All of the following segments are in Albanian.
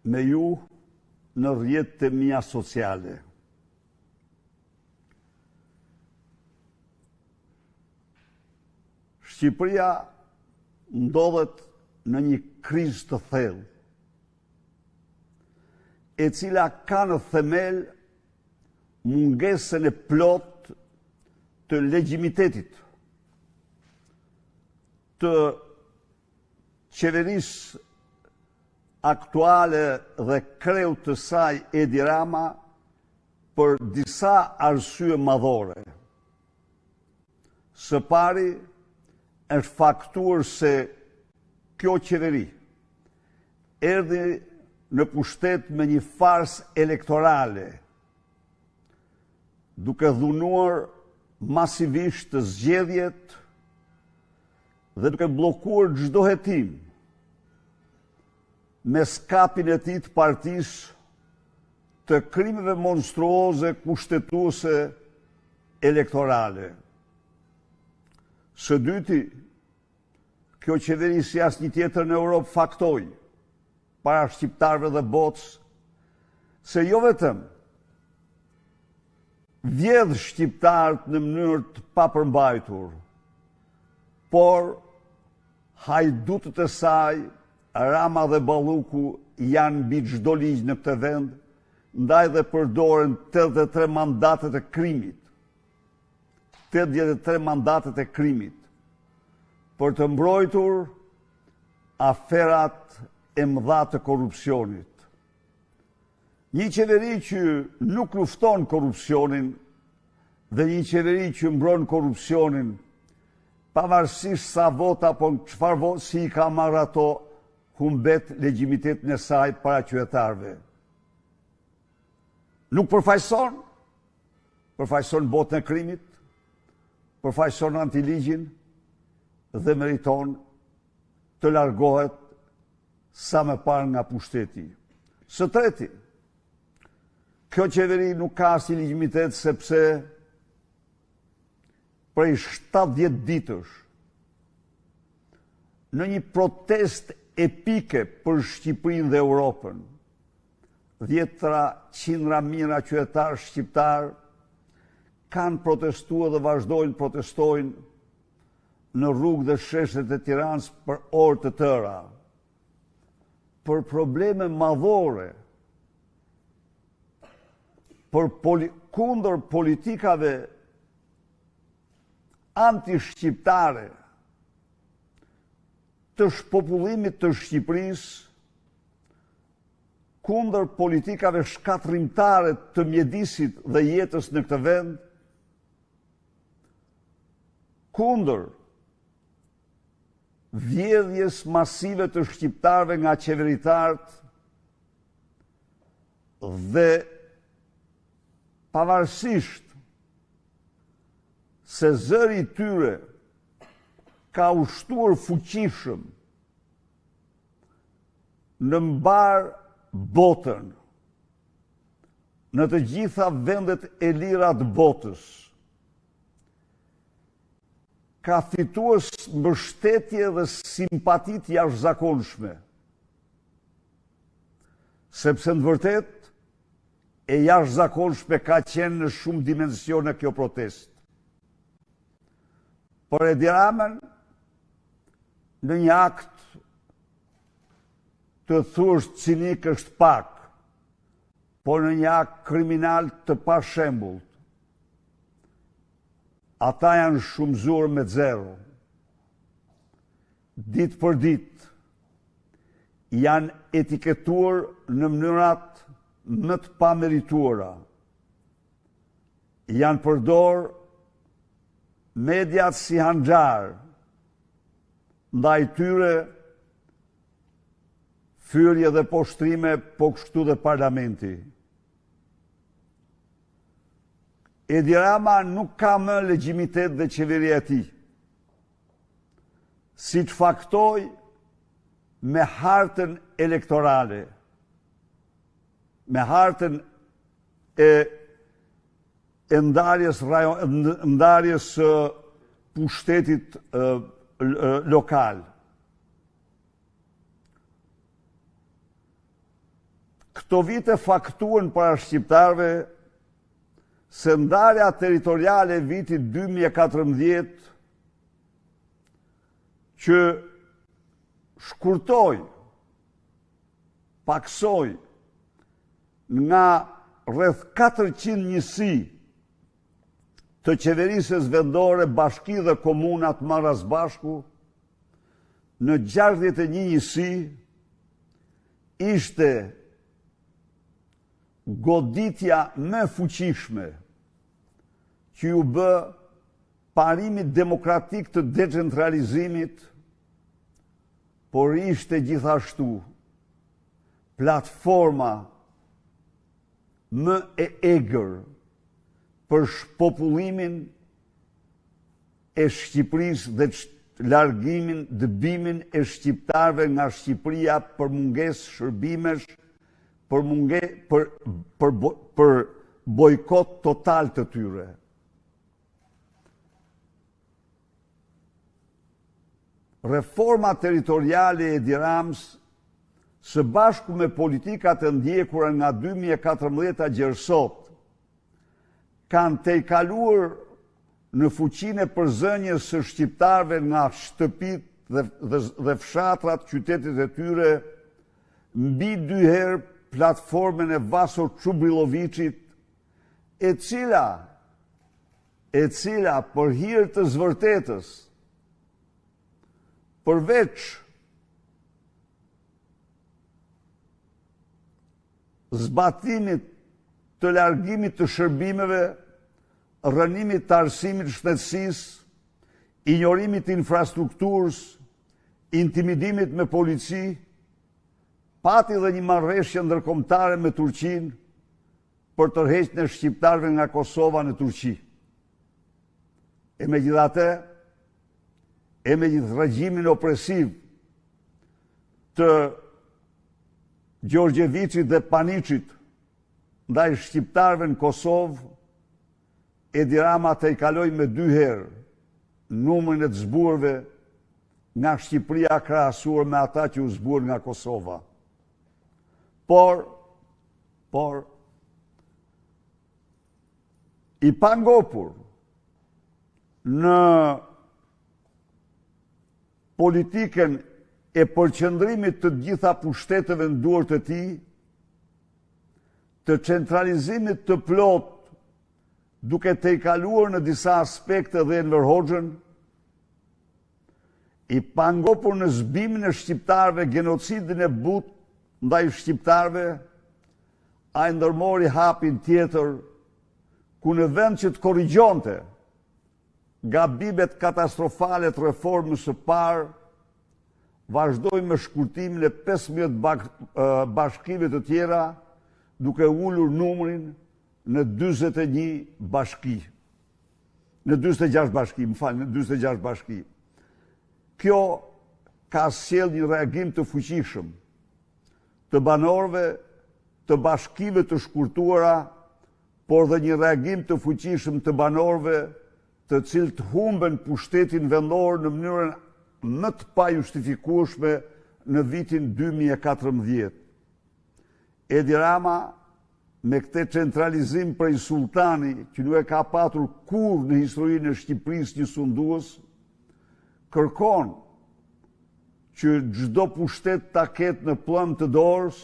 me ju në rrjetet e mia sociale. Shqipëria ndodhet në një krizë të thellë, e cila ka në themel mungesën e plot të legjimitetit të qeverisë aktuale dhe kreut të saj Edi Rama për disa arsye madhore. Së pari, është faktuar se kjo qeveri erdhi në pushtet me një farsë elektorale, duke dhunuar masivisht të zgjedhjet dhe duke bllokuar çdo hetim me skapin e tij të partisë të krimeve monstruoze kushtetuese elektorale. Së dyti, kjo qeveri si asnjë tjetër në Europë faktoi para shqiptarëve dhe botës se jo vetëm vjedh shqiptarët në mënyrë të papërmbajtur, por hajdutët e saj, Rama dhe Balluku, janë mbi çdo ligj në këtë vend, ndaj dhe përdoren 83 mandatet e krimit. 83 mandatet e krimit për të mbrojtur aferat e mëdha të korrupsionit. Një qeveri që nuk lufton korrupsionin dhe një qeveri që mbron korrupsionin, pavarësisht sa vota apo çfarë votë si ka marrë ato, humbet legjimitetin e saj para qytetarëve. Nuk përfaqëson botën e krimit, përfaqëson antiligjin dhe meriton të largohet sa më parë nga pushteti. Së treti, kjo qeveri nuk ka asnjë legjitimitet sepse prej 70 ditësh në një protestë epike për Shqipërinë dhe Europën, dhjetra, qindra mijëra qytetarë shqiptar kanë protestuar dhe vazhdojnë protestojnë në rrugë dhe sheshet e Tiranës për orë të tëra, për probleme madhore, kundër politikave anti-shqiptare të shpopullimit të Shqipërisë, kundër politikave shkatrimtare të mjedisit dhe jetës në këtë vend, kundër vjedhjes masive të shqiptarëve nga qeveritarët dhe pavarësisht se zëri i tyre ka ushtuar fuqishëm në mbar botën, në të gjitha vendet e lira të botës, ka fituar mbështetje dhe simpatit jashtëzakonshme, sepse në vërtet e jashtëzakonshme ka qenë në shumë dimensione kjo protestë. Por Edi Ramën, në një akt të thjesht cinik është pak, por në një akt kriminal të pashembullt, ata janë shumëzuar me zero. Ditë për ditë janë etiketuar në mënyrat më të pamerituara. Janë përdor mediat si hanxhar, ndaj tyre fyrje dhe poshtrime, po kështu dhe parlamenti. Edi Rama nuk ka më legjitimitet dhe qeveria e tij, si të faktoi me hartën elektorale, me hartën e ndarjes pushtetit lokal. Këto vite faktuan para shqiptarve se ndarja territoriale vitit 2014 që shkurtoj, paksoj nga rreth 400 njësi të qeverisës vendore, bashki dhe komunat marrë së bashku, në 61 njësi ishte goditja më fuqishme që ju bë parimit demokratik të decentralizimit, por ishte gjithashtu platforma më e egër për shpopullimin e Shqipërisë dhe largimin, dëbimin e shqiptarëve nga Shqipëria për mungesë shërbimesh, për bojkot total të tyre. Reforma territoriale e Edi Ramës, së bashku me politikat e ndjekura nga 2014 gjeri sot, kanë tejkaluar në fuqinë e përzënjes së shqiptarëve nga shtëpitë dhe fshatrat qytetit e tyre, mbi 2 herë platformën e Vaso Çubrilovicit, e cila për hir të zvërtetës, përveç zbatimit të largimit të shërbimeve, rënimit të arsimit shtetësisë, injorimit të infrastrukturës, intimidimit me polici, pati dhe një marrëveshje ndërkombëtare me Turqinë për tërheqjen e shqiptarëve nga Kosova në Turqi. E megjithatë, me gjithë regjimin opresiv të Gjorgjevicit dhe Paniçit ndaj shqiptarëve në Kosovë, Edi Rama tejkaloi me 2 herë numrin e të zburëve nga Shqipëria krahasuar me ata që u zburën nga Kosova. Por, i pangopur në politikën e përqendrimit të gjitha pushteteve në duart e tij, të centralizimit të plot, duke tejkaluar në disa aspekte dhe Enver Hoxhën, i pangopur në zbimin e shqiptarëve, genocidin e but ndaj shqiptarëve, ai ndërmori hapin tjetër, ku në vend që të korrigjonte gabimet katastrofale të reformës së parë, vazhdoi me shkurtimin e 15 bashkive të tjera, duke ulur numrin në 41 bashki. Në 46 bashki, në 46 bashki. Kjo ka sjell një reagim të fuqishëm të banorëve të bashkive të shkurtuara, por dhe një reagim të fuqishëm të banorëve të cilët humben pushtetin vendor në mënyrën më të pajustifikueshme në vitin 2014. Edi Rama, me këtë centralizim prej sultani, që nuk e ka patur kurrë në historinë e Shqipërisë një sundues, kërkon që çdo pushtet ta ketë në plën të dorës,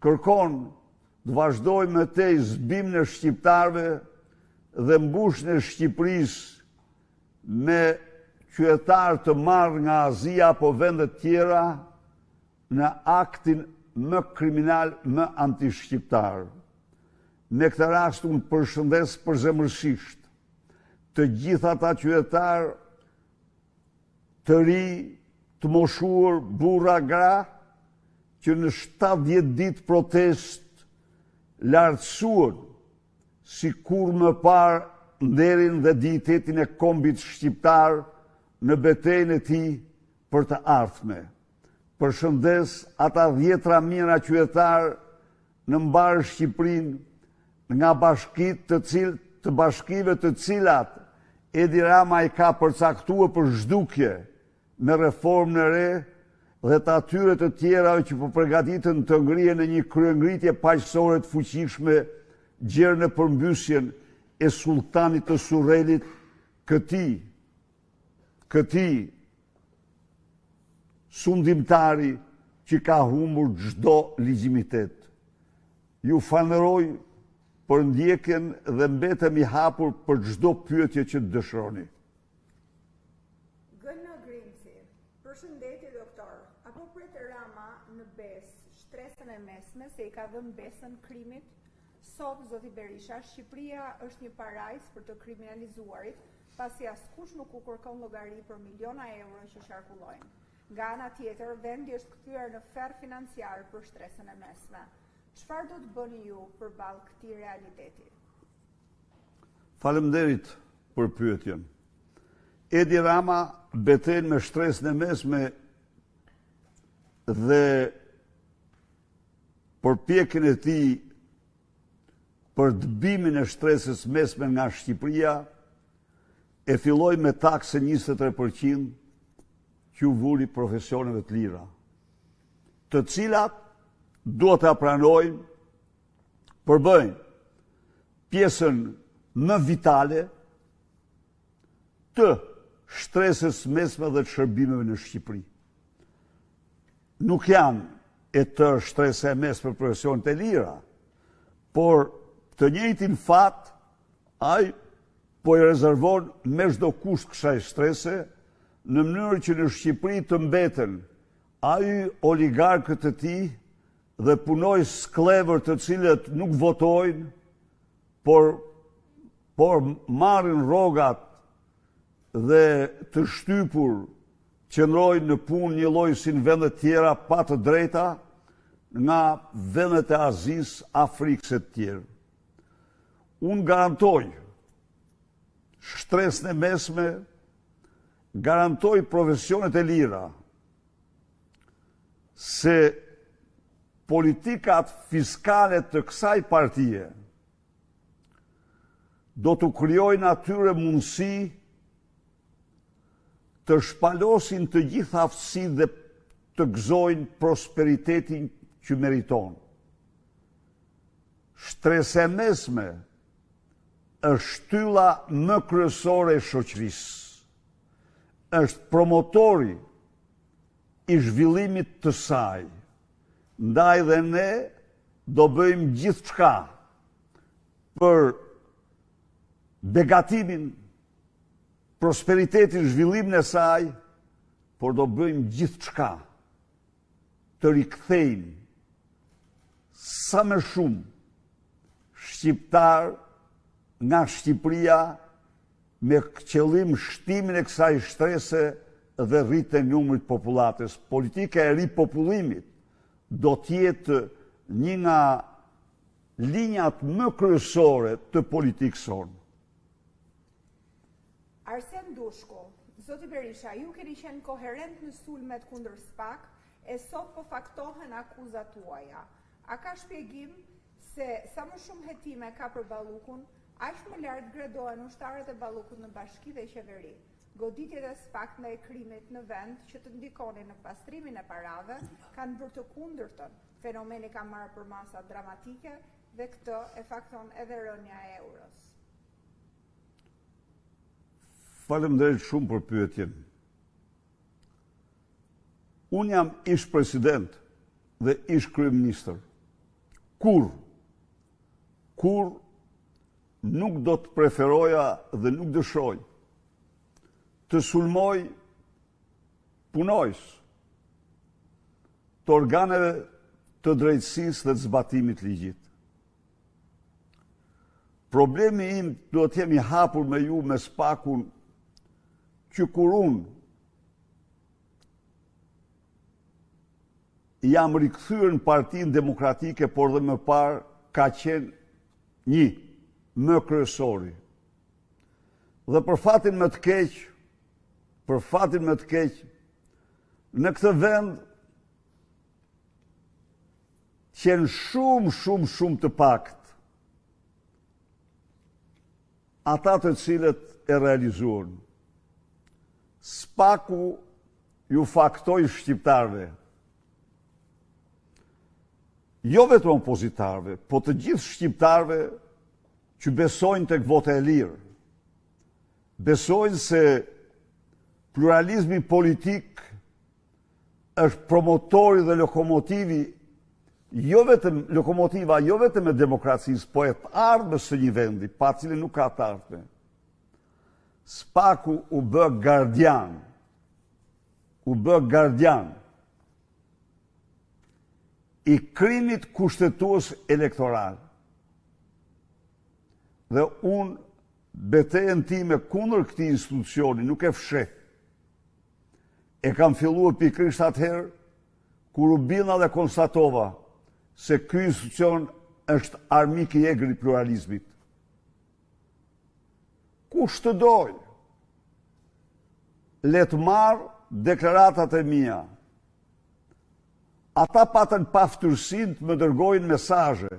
kërkon të vazhdojë me tej zbimin e shqiptarëve dhe mbushjen e Shqipërisë me qytetarë të marrë nga Azia apo vende të tjera në aktin më kriminal, më antishqiptar. Në këtë rast unë përshëndes përzemërsisht të gjithë ata qytetarë të ri, të moshuar, burra, gra, që në 70 ditë protest lartësuan si kur më parë nderin dhe dignitetin e kombit shqiptar në betejën e tij për të ardhme. Përshëndes ata 10 mijëra qytetarë në mbarë Shqipërinë nga bashkive të cilat Edi Rama i ka përcaktuar për zhdukje me reformën e re dhe të atyre të tjera që po përgatiten të ngrihen në një kryengritje paqësore të fuqishme gjerë në përmbysjen e sultanit të Surrelit, këtij sundimtari që ka humbur çdo legjitimitet. Ju falenderoj për ndjekjen dhe mbetem i hapur për çdo pyetje që dëshironi. Gënë Grimci, përshëndetje doktor. Apo pret Rama në Bes shtresën e mesme se i ka dhënë besën krimit? Sot, zoti Berisha, Shqipëria është një parajs për të kriminalizuarit, pasi askush nuk u kërkon llogari për miliona euro që qarkullojnë. Nga ana tjetër, vendi është kthyer në ferr financiar për shtresën e mesme. Çfarë do të bëni ju përballë këtij realiteti? Faleminderit për pyetjen. Edi Rama beten me shtresën e mesme dhe përpjekjen e tij për dëbimin e shtresës mesme nga Shqipëria e filloi me taksën 23% që u vuri profesioneve të lira, të cilat duhet ta pranojmë përbëjnë pjesën më vitale të shtresës mesme dhe të shërbimeve në Shqipëri. Nuk janë e tërë shtresa e mesme për profesionet e lira, por të njëjtin fat ai po i rezervon me çdo kusht kësaj shtrese në mënyrë që në Shqipëri të mbeten ai oligarkët e tij dhe punojës sklever të cilët nuk votojnë, por marrin rrogat dhe të shtypur qëndrojnë në punë një lloj si në vendet tjera pa të drejta nga vendet e Azisë, Afrikës e të tjerë. Unë garantoj shtresën e mesme, garantoj profesionet e lira, se politikat fiskale të kësaj partie do të krijojnë atyre mundësi të shpalosin të gjitha aftësitë dhe të gëzojnë prosperitetin që meriton. Shtresa e mesme është shtylla më kryesore e shoqërisë. Është promotori i zhvillimit të saj. Ndaj dhe ne do bëjmë gjithçka për begatimin, prosperitetin, zhvillimin e saj, por do bëjmë gjithçka të rikthejmë sa më shumë shqiptar nga Shqipëria me qëllim shtimin e kësaj shtrese dhe rritjen e numrit popullatës. Politika e ripopullimit do të jetë një nga linjat më kryesore të politikës sonë. Arsen Dushku, zoti Berisha, ju keni qenë koherent në sulmet kundër SPAK e sot po faktohen akuzat tuaja. A ka shpjegim se sa më shumë hetime ka për Ballukun, aq më lart gredohen ushtarët e Ballukut në bashki dhe qeveri? Goditjet e SPAK ndaj krimit në vend që të ndikonin në pastrimin e parave kanë bërë të kundërtën. Fenomeni ka marrë për masa dramatike dhe këtë e fakton edhe rënja e euros. Faleminderit shumë për pyetjen. Unë jam ish president dhe ish kryeministër. Kur nuk do të preferoja dhe nuk dëshoj të sulmoj punojës të organeve të drejtësisë dhe të zbatimit ligjit. Problemi im do të jem i hapur me ju me SPAK-un që kur unë jam rikthyer në Partinë Demokratike, por dhe më parë ka qenë një më kryesori. Dhe për fatin më të keq, në këtë vend qenë shumë të pakt ata të cilët e realizuan. SPAK-u ju faktoj shqiptarve, jo vetëm opozitarve, po të gjithë shqiptarve që besojnë tek vota e lirë, besojnë se pluralizmi politik është promotori dhe lokomotivi, lokomotiva jo vetëm e demokracisë, po e të ardhmës së një vendi, pa cilën nuk ka të ardhme. SPAK-u u bë gardian i krimit kushtetues elektoral. Dhe unë betejën time kundër këtij institucioni nuk e fsheh. E kam filluar pikërisht atëherë kur u billa dhe konstatova se ky institucion është armik i egër i pluralizmit. Kush të doj, le të marrë deklaratat e mia. Ata patën paftyrsinë të më dërgojnë mesazhe,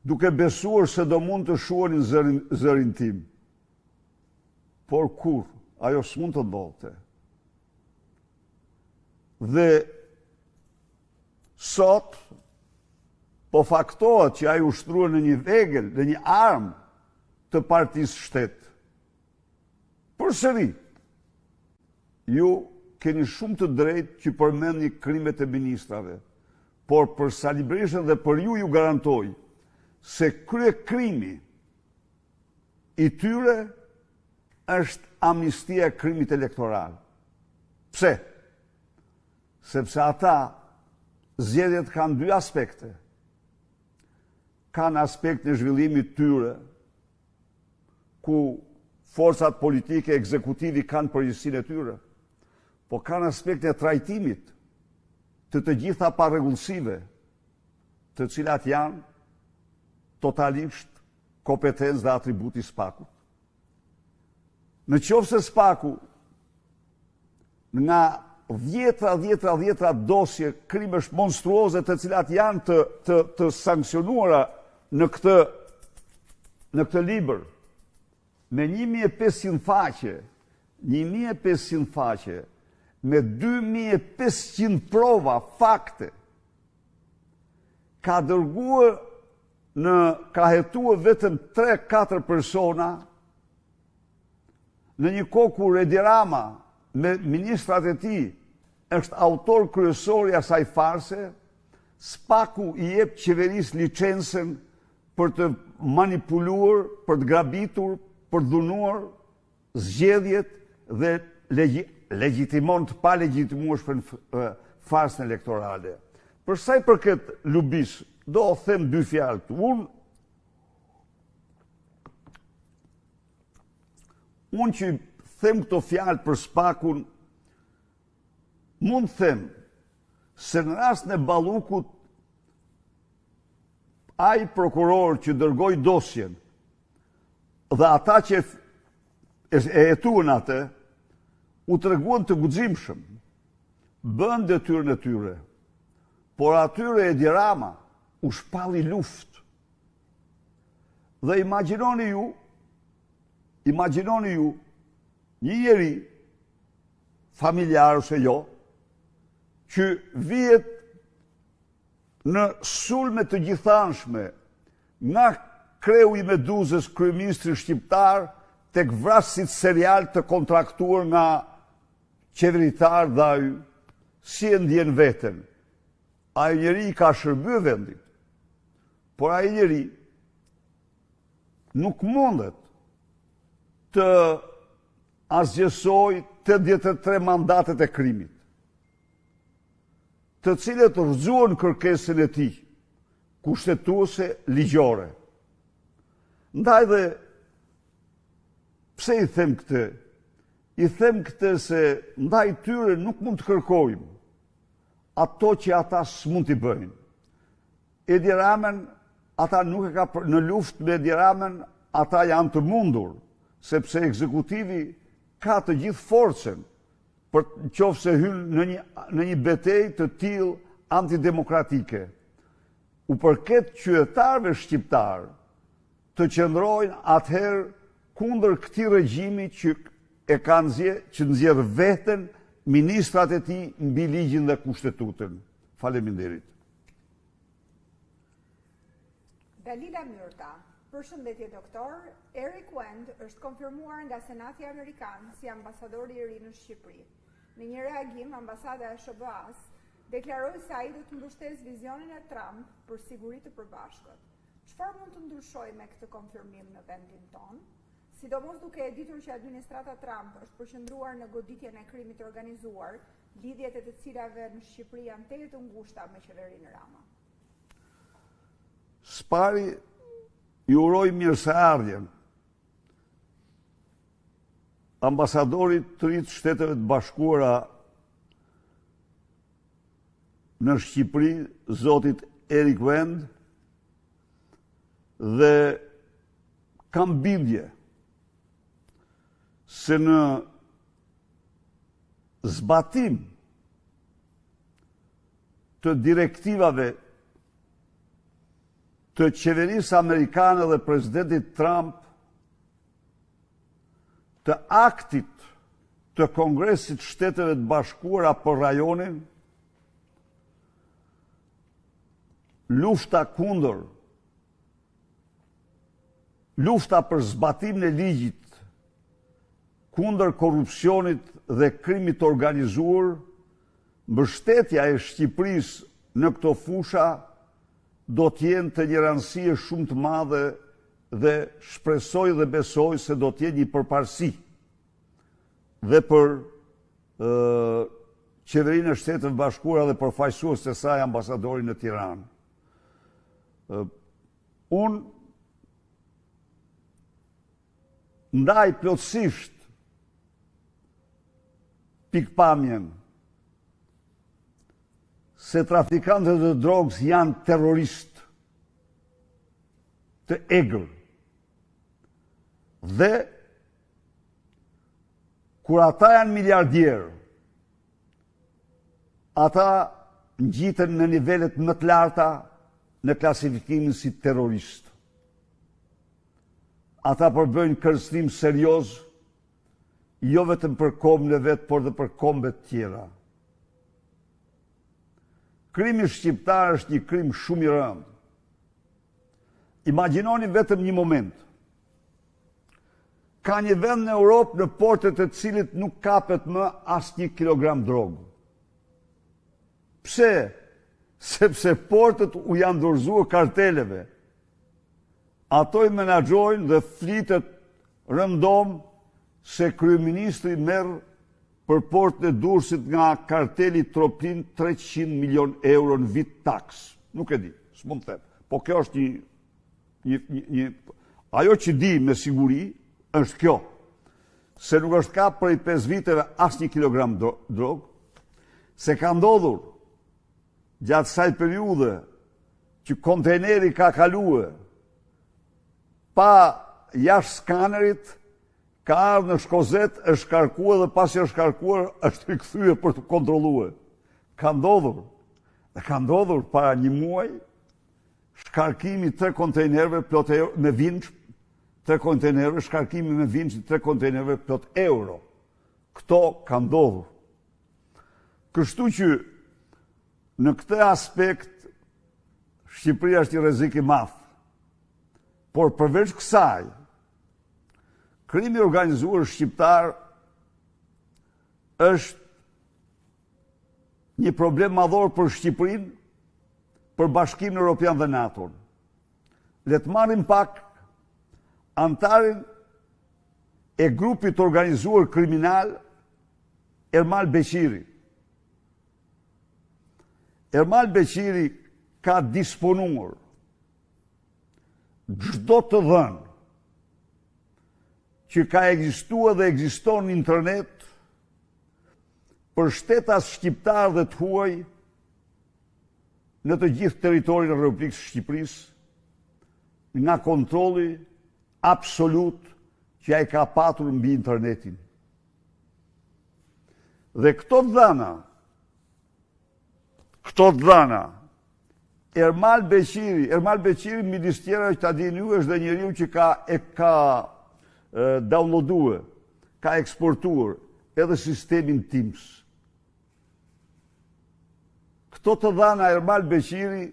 duke besuar se do mund të shuanin zërin tim. Por kur, ajo s'mund të ndodhte. Dhe sot, po faktohet që ai ushtruar në një vegël, në një armë të partisë shtet. Përsëri, ju keni shumë të drejtë që përmendni krimet e ministrave, por për Sali Berishën dhe për ju garantoj se kryekrimi i tyre është amnistia e krimit elektoral. Pse? Sepse ata zgjedhjet kanë dy aspekte. Kanë aspekt në zhvillimit tyre, ku forcat politike, ekzekutivi kanë përgjegjësinë e tyre, po kanë aspekt e trajtimit të gjitha parregullsive, të cilat janë totalisht kompetencë dhe atributi i SPAK-ut. Në qoftë se SPAK-u nga dhjetra dosje krimesh monstruoze të cilat janë të sankcionuara në këtë libër, me 1500 faqe, me 2500 prova, fakte, ka dërguar ka hetuar vetëm 3-4 persona në një kohë kur Edi Rama me ministrat e tij është autor kryesor i asaj farse. SPAK-u i jep qeverisë licencën për të manipuluar, për të grabitur, për të dhunuar zgjedhjet dhe legjitimon të palegjitimueshme farsën elektorale. Për sa i përket lubis, do them dy fjalë. Unë që them këto fjalë për SPAK-un, mund them se në rast në Ballukut, ai prokuror që dërgoi dosjen dhe ata që e hetuan atë, u treguan të guximshëm, bën detyrën e tyre, por atyre Edi Rama u shpalli luftë. Dhe imagjinoni ju një njeri familjar ose jo, që vihet në sulme të gjithanshme nga kreu i Meduzës, kryeministri shqiptar, tek vrasësit serial të kontraktuar nga qeveritar dhe ai si e ndjen veten. Ai njeri ka shërbyer vendit, por ai njeri nuk mundet të asgjësoj 83 mandatet e krimit, të cilët rrëzuan kërkesën e tij kushtetuese ligjore. Ndaj dhe pse i them këtë? I them këtë se ndaj tyre nuk mund të kërkojmë ato që ata s'mund t'i bëjnë. Edi Ramën, ata nuk e ka në luftë me Edi Ramën, ata janë të mundur, sepse ekzekutivi ka të gjithë forcën për qofse hyn në një betejë të tillë antidemokratike. U përket qytetarëve shqiptar të qëndrojnë atëherë kundër këtij regjimi që e ka që nxjerr veten ministrat e tij mbi ligjin dhe kushtetutën. Faleminderit. Dalila Myrta. Përshëndetje doktor, Eric Wend është konfirmuar nga Senati Amerikan si ambasadori i ri në Shqipëri. Në një reagim, ambasada e SBA-s deklaroi se ai do të mbështesë vizionin e Trump për siguri të përbashkët. Çfarë mund të ndryshojë me këtë konfirmim në vendin tonë? Sidomos duke e ditur që administrata Trump është përqendruar në goditjen e krimit të organizuar, lidhjet e të cilave në Shqipëri janë teje të ngushta me qeverinë Rama. Spari ju uroj mirëseardhjen ambasadorit të ri të Shteteve të Bashkuara në Shqipëri, zotit Eric Wend, dhe kam bindje se në zbatim të direktivave të qeverisë amerikane dhe presidentit Trump, të aktit të Kongresit Shteteve të Bashkuara për rajonin, lufta kundër, lufta për zbatimin e ligjit kundër korrupsionit dhe krimit të organizuar, mbështetja e Shqipërisë në këto fusha do t'jenë të një rëndësie shumë të madhe dhe shpresoj dhe besoj se do t'jenë një përparësi dhe për qeverinë e Shteteve Bashkuara dhe përfaqësues të saj ambasadorin në Tiranë. Unë ndaj plotësisht pikpamjen se trafikantët e drogës janë terroristë të egër. Dhe kur ata janë miliardierë, ata ngjiten në nivelet më të larta në klasifikimin si terroristë. Ata përbëjnë kërcënim serioz, jo vetëm për kombën e vet, por dhe për kombet tjera. Krimi shqiptar është një krim shumë i rëndë. Imagjinoni vetëm një moment. Ka një vend në Europë në portet e cilit nuk kapet më as 1 kilogram drogë. Pse? Sepse portet u janë dorëzuar karteleve. Ato i menaxhojnë dhe flitet rëndom se kryeministri merr për portën e Durrësit nga karteli Troplin 300 milion euro në vit taks. Nuk e di, s'mund të them. Po kjo është një ajo që di me siguri është kjo, se nuk është kap prej 5 viteve as 1 kilogram drogë, se ka ndodhur gjatë saj periudhe që kontejneri ka kaluar pa jashtë skanerit, ka ardhur në Shkozet, është shkarkuar dhe pasi është shkarkuar është rikthyer për të kontrolluar. Ka ndodhur. Dhe ka ndodhur para një muaj shkarkimi 3 kontejnerëve plot me vinç, 3 kontejnerëve, shkarkimi me vinç 3 kontejnerëve plot euro. Këto ka ndodhur. Kështu që në këtë aspekt Shqipëria është një rrezik i madh. Por përveç kësaj, krimi organizuar shqiptar është një problem madhor për Shqipërinë, për Bashkimin Evropian dhe NATO-n. Le të marrim pak antarin e grupit organizuar kriminal Ermal Beqiri. Ermal Beqiri ka disponuar çdo të dhënë që ka ekzistuar dhe ekziston në internet për shtetas shqiptar dhe të huaj në të gjithë territorin e Republikës së Shqipërisë nga kontrolli absolut që ai ka patur mbi internetin. Dhe këto dhëna, Ermal Beqiri midis tjera që ta dini ju është dhe njeriu që ka downloaduar, ka eksportuar edhe sistemin TIMS. Këto të dhana Ermal Beqiri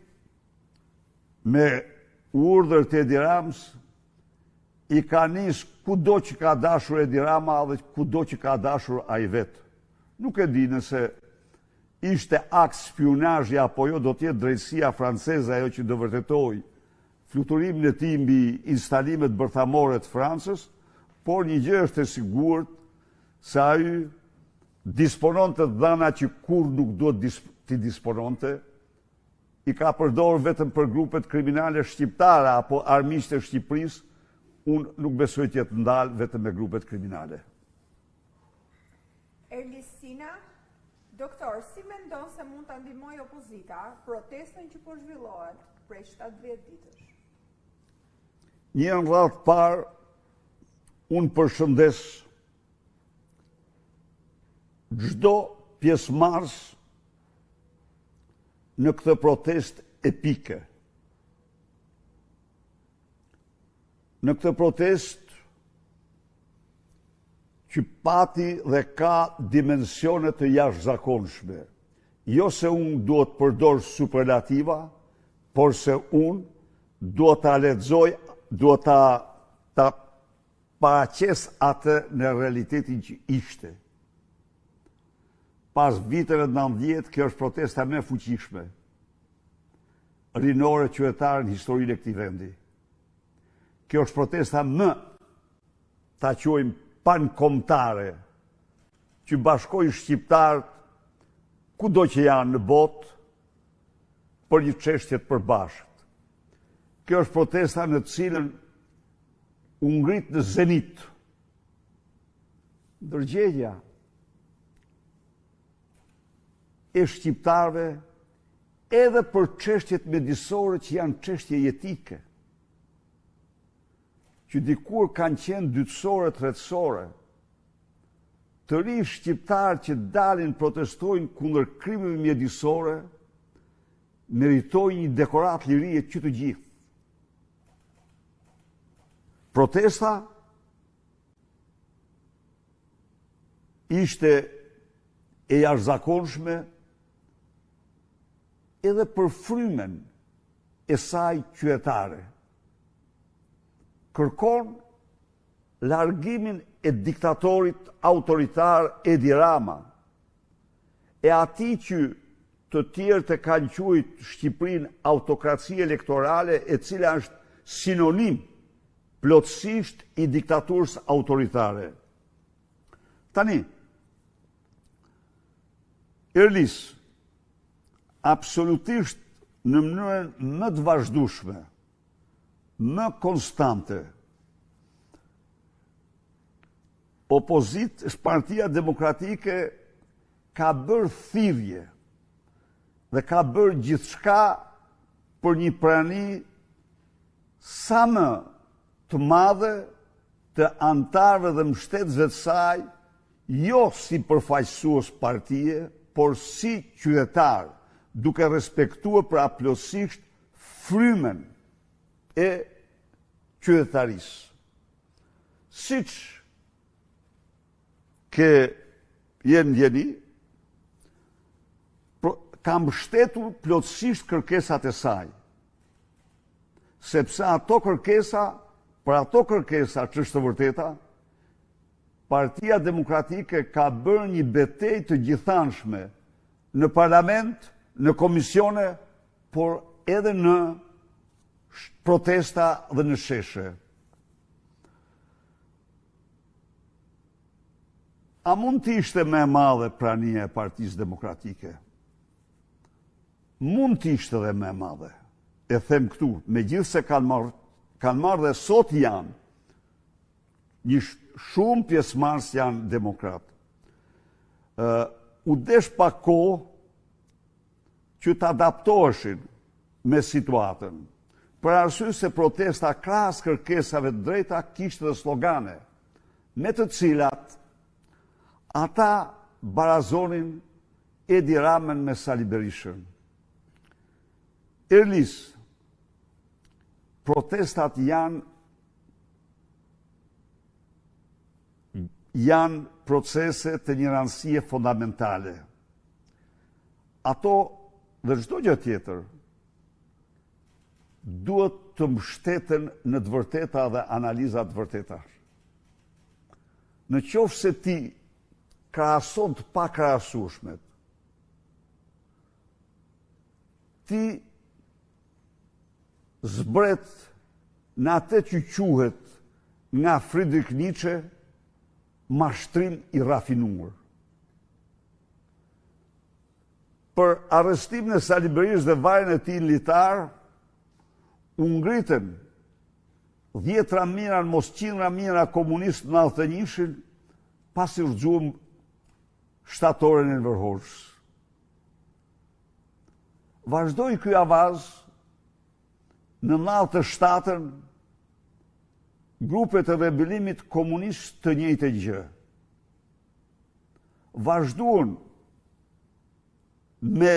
me urdhër të Edi Ramës i ka nis kudo që ka dashur Edi Rama dhe kudo që ka dashur ai vetë. Nuk e di nëse ishte akt spionazhi apo jo, do t'jetë drejtësia franceze ajo që do vërtetoj fluturimin e tij mbi instalimet bërthamore të Francës, por një gjë është e sigurt se ai dispononte dhëna që kur nuk duhet t'i dispononte, i ka përdorur vetëm për grupet kriminale shqiptare apo armiqtë e Shqipërisë, unë nuk besoj të jetë ndalë vetëm me grupet kriminale. Erlis Sina, doktor, si mendon se mund të ndihmojë opozita protestën që po zhvillohet prej 70 ditësh? Një në radhë parë, unë përshëndes çdo pjesëmarrës në këtë protestë epike. Në këtë protestë që pati dhe ka dimensione të jashtëzakonshme. Jo se unë duhet përdor superlativa, por se unë duhet ta lexoj, duhet ta paraqes atë në realitetin që ishte. Pas viteve 90, kjo është protesta më e fuqishme rinore qytetare në historinë e këtij vendi. Kjo është protesta më, ta quajmë, pankombëtare, që bashkoi shqiptarët kudo që janë në botë për një çështje të përbashkët. Kjo është protesta në të cilën u ngrit në zenit ndërgjegja e shqiptarëve edhe për çështjet mjedisore që janë çështje jetike, që dikur kanë qenë dytësore, tretësore. Të rinj shqiptarë që dalin protestojnë kundër krimeve mjedisore, meritojnë një dekorat lirie që të gjithë. Protesta ishte e jashtëzakonshme edhe për frymen e saj qytetare. Kërkon largimin e diktatorit autoritar Edi Rama, e atij që të tjerë të kanë quajtur Shqipërinë autokraci elektorale, e cila është sinonim plotësisht i diktaturës autoritare. Tani, Erlis, absolutisht në mënyrën më të vazhdueshme, më konstante, Partia Demokratike ka bërë thirrje dhe ka bërë gjithçka për një prani sa më të madhe të antarëve dhe mbështetësve të saj, jo si përfaqësues partie, por si qytetar, duke respektuar pra plotësisht frymen e qytetarisë. Siç ke jenë ndjeni, ka mbështetur plotësisht kërkesat e saj, sepse për ato kërkesa që është të vërteta, Partia Demokratike ka bërë një betejë të gjithanshme në parlament, në komisione, por edhe në protesta dhe në sheshe. A mund të ishte më e madhe prania e Partisë Demokratike? Mund të ishte dhe më e madhe. E them këtu, megjithse kanë marrë dhe sot janë, një shumë pjesëmarrës janë demokratë. U desh pak kohë që të adaptoheshin me situatën, për arsye se protesta krahas kërkesave të drejta kishte dhe slogane, me të cilat ata barazonin Edi Ramën me Sali Berishën. Erlis, protestat janë janë procese të një rëndësie fondamentale. Ato dhe çdo gjë tjetër duhet të mbështeten në të vërteta dhe analiza të vërteta. Në qoftë se ti krahason të pakrahasueshmet, ti zbret në atë që quhet nga Friedrich Nietzsche mashtrim i rafinuar. Për arrestimin e Sali Berishës dhe varjen e tij litar, u ngritën dhjetra mijëra, mos qindra mijëra komunistë në 91-shin, pasi rrëgjuam shtatoren e Enver Hoxhës. Vazhdoi ky avaz në 97-ën, grupet e rebelimit komunist të njëjtë gjë. Vazhduan me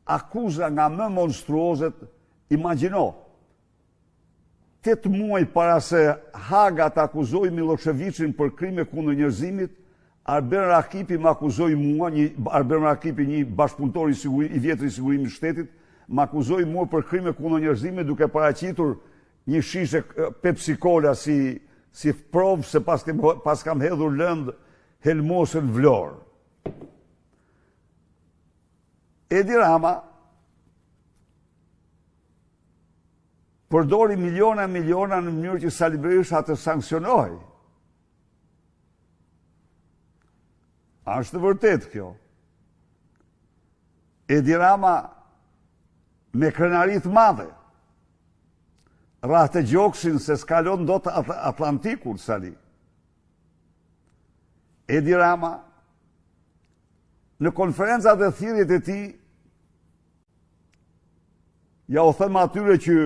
akuza nga më monstruozet. Imagjino, 8 muaj para se Haga të akuzoi Miloševićin për krime kundër njerëzimit, Arben Rakipi më akuzoi mua, Arben Rakipi, një bashkëpunëtor i vjetër i sigurimit shtetit, më akuzoi mua për krime kundër njerëzimit duke paraqitur një shishe Pepsi Cola si provë se pas kam hedhur lëndë helmosën Vlorë. Edi Rama përdori miliona në mënyrë që Sali Berisha të sankcionoj. Është vërtet kjo. Edi Rama me krenarit madhe rahte gjoksin se s'kalon do të Atlantikun Sali. Edi Rama në konferencat dhe thirrjet e tij, ja u them atyre që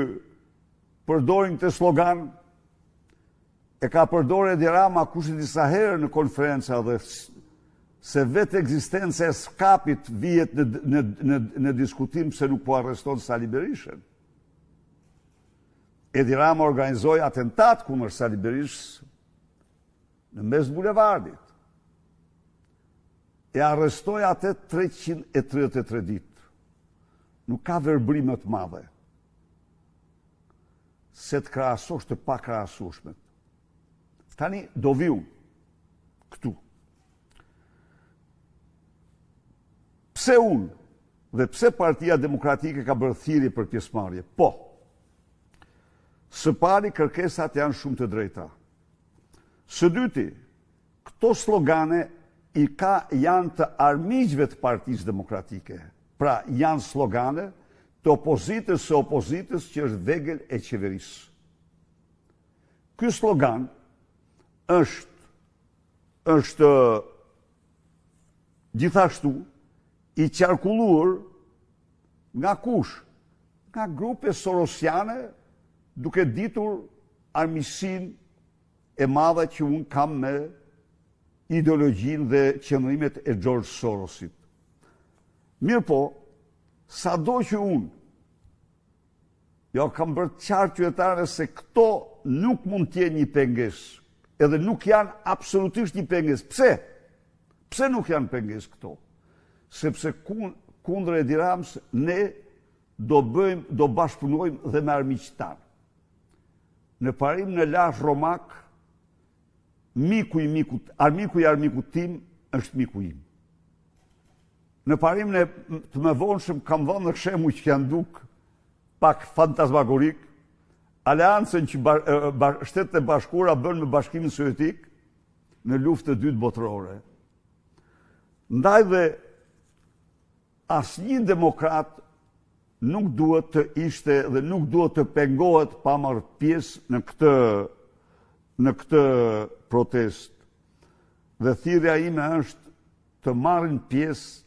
përdorin këtë slogan, e ka përdorur Edi Rama kush e disa herë në konferenca dhe se vetë ekzistenca e skapit vihet në diskutim se nuk po arreston Sali Berishën. Edi Rama organizoi atentat kundër Sali Berishës në mes bulevardit. E arrestoi atë 333 ditë. Nuk ka verbrim më të madhe se të krahasosh të pakrahasueshmet. Tani do viu këtu. Pse unë dhe pse Partia Demokratike ka bërë thirrje për pjesëmarrje? Po. Së pari, kërkesat janë shumë të drejta. Së dyti, këto slogane janë të armiqve të Partisë Demokratike. Pra, janë slogane të opozitës së opozitës që është vegël e qeverisë. Ky slogan është gjithashtu i qarkulluar nga kush? Nga grupe sorosiane, duke ditur armiqsinë e madhe që unë kam me ideologjinë dhe qëndrimet e George Sorosit. Mirë po, sado që unë kam bërë qartë qytetarëve se këto nuk mund t'jenë një pengesë, edhe nuk janë absolutisht një pengesë. Pse? Pse nuk janë pengesë këto? Sepse kundër Edi Ramës ne do bashkëpunojmë dhe me armiqtë tanë. Në parim në lash romak, armiku i armikut tim është miku im. Në parim të më vonshëm kam dhënë në shembull që janë duk pak fantasmagorik, aleancën që Shtetet e Bashkuara bën me Bashkimin Sovjetik në luftën e dytë botërore. Ndaj dhe asnjë demokrat nuk duhet të ishte dhe nuk duhet të pengohet pa marrë pjesë në këtë protest. Dhe thirrja ime është të marrin pjesë,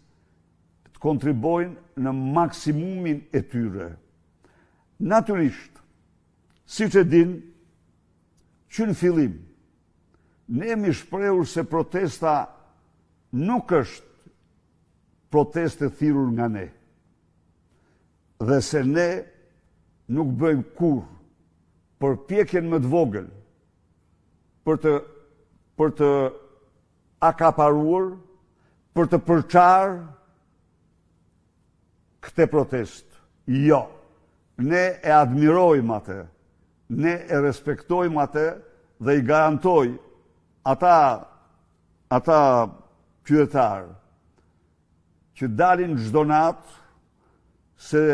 të kontribojnë në maksimumin e tyre. Natyrisht, siç e din, që në fillim, ne jemi shprehur se protesta nuk është proteste thirrur nga ne. Dhe se ne nuk bëjmë kurrë përpjekjen më të vogël për të për të akaparuar, për të përçarë këtë protest. Jo, ne e admirojmë atë, ne e respektojmë atë dhe i garantoj ata qytetarë që dalin çdo natë se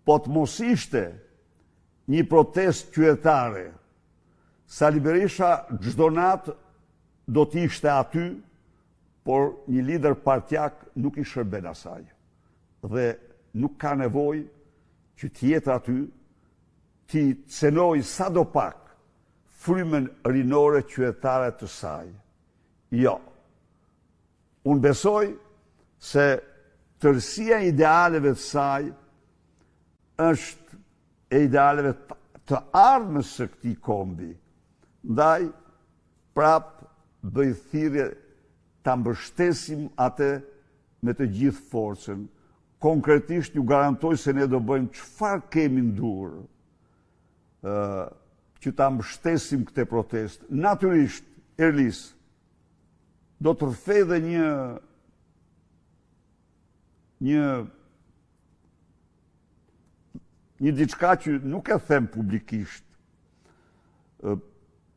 po të mos ishte një protest qytetare, Sali Berisha çdo natë do t'ishte aty, por një lider partjak nuk i shërben asaj. Dhe nuk ka nevojë që t'jetë aty, t'i cenoj sadopak frymën rinore qytetare të saj. Jo. Unë besoj se tërësia e idealeve të saj është e idealeve të ardhmës së këtij kombi. Ndaj, prap bëj thirrje ta mbështesim atë me të gjithë forcën. Konkretisht ju garantoj se ne do bëjmë çfarë kemi në dorë që ta mbështesim këtë protestë. Natyrisht, Erlis, do të rrfej dhe një diçka që nuk e them publikisht.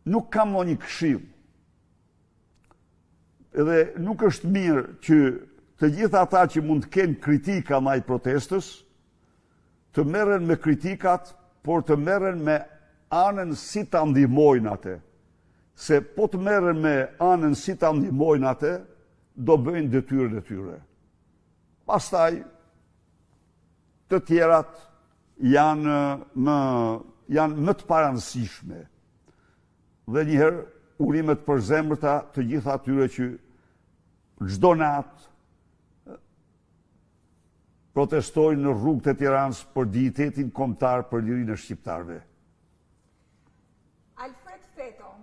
Nuk kam një këshill. Edhe nuk është mirë që të gjithë ata që mund të kenë kritika ndaj protestës, të merren me kritikat, por të merren me anën si ta ndihmojnë atë. Se po të merren me anën si ta ndihmojnë atë, do bëjnë detyrën e tyre. Pastaj, të tjerat janë më të paransishme. Dhe njëherë, urimet për zemërta të gjitha atyre që çdo natë protestojnë në rrugët e Tiranës për dignitetin kombëtar, për lirinë e shqiptarëve. Alfred Theto,